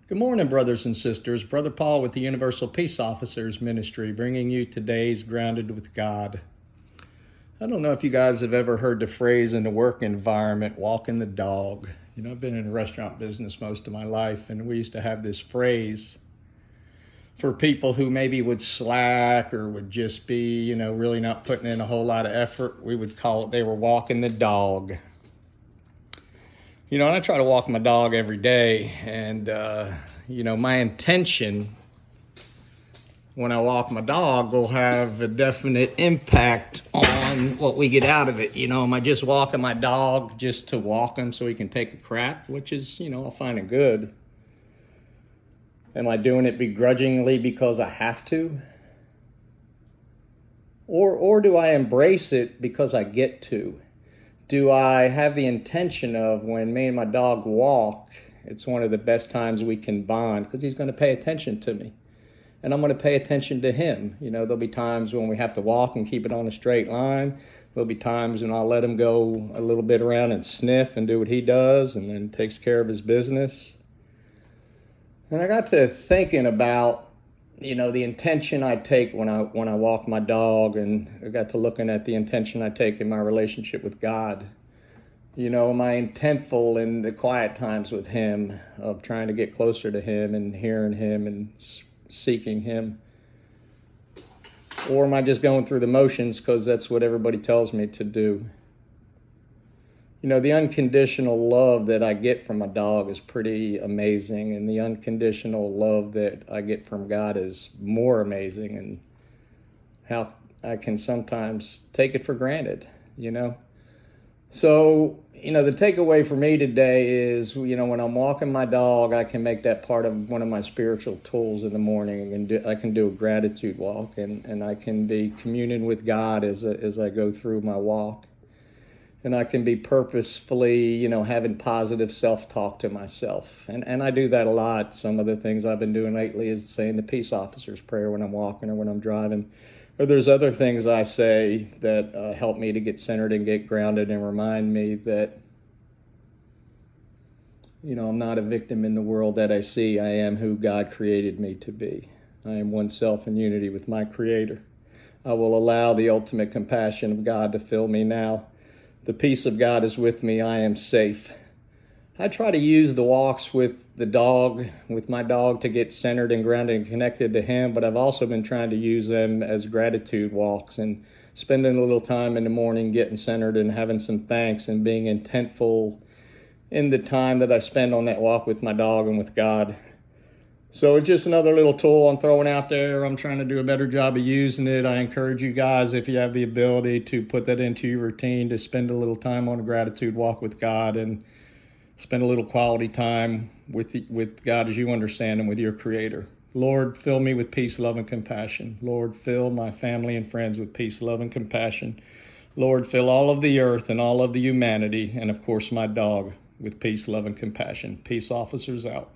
Good morning, brothers and sisters. Brother Paul with the Universal Peace Officers Ministry, bringing you today's Grounded with God. I don't know if you guys have ever heard the phrase in the work environment, walking the dog. I've been in the restaurant business most of my life, and we used to have this phrase for people who maybe would slack or would just be, really not putting in a whole lot of effort. We would call it they were walking the dog. And I try to walk my dog every day, and, my intention when I walk my dog will have a definite impact on what we get out of it. Am I just walking my dog just to walk him so he can take a crap, which is, I'll find it good. Am I doing it begrudgingly because I have to? Or do I embrace it because I get to? Do I have the intention of when me and my dog walk, it's one of the best times we can bond because he's going to pay attention to me and I'm going to pay attention to him. There'll be times when we have to walk and keep it on a straight line. There'll be times when I'll let him go a little bit around and sniff and do what he does and then takes care of his business. And I got to thinking about the intention I take when I walk my dog, and I got to looking at the intention I take in my relationship with God. Am I intentful in the quiet times with him, of trying to get closer to him and hearing him and seeking him? Or am I just going through the motions because that's what everybody tells me to do? The unconditional love that I get from a dog is pretty amazing, and the unconditional love that I get from God is more amazing, and how I can sometimes take it for granted, So, the takeaway for me today is, when I'm walking my dog, I can make that part of one of my spiritual tools in the morning, and I can do a gratitude walk, and I can be communing with God as I go through my walk. And I can be purposefully, having positive self-talk to myself. And I do that a lot. Some of the things I've been doing lately is saying the peace officer's prayer when I'm walking or when I'm driving. Or there's other things I say that help me to get centered and get grounded and remind me that, I'm not a victim in the world that I see. I am who God created me to be. I am one self in unity with my Creator. I will allow the ultimate compassion of God to fill me now. The peace of God is with me. I am safe. I try to use the walks with my dog, to get centered and grounded and connected to him, but I've also been trying to use them as gratitude walks and spending a little time in the morning getting centered and having some thanks and being intentful in the time that I spend on that walk with my dog and with God. So it's just another little tool I'm throwing out there. I'm trying to do a better job of using it. I encourage you guys, if you have the ability, to put that into your routine, to spend a little time on a gratitude walk with God and spend a little quality time with God as you understand Him, with your Creator. Lord, fill me with peace, love, and compassion. Lord, fill my family and friends with peace, love, and compassion. Lord, fill all of the earth and all of the humanity, and of course my dog, with peace, love, and compassion. Peace officers out.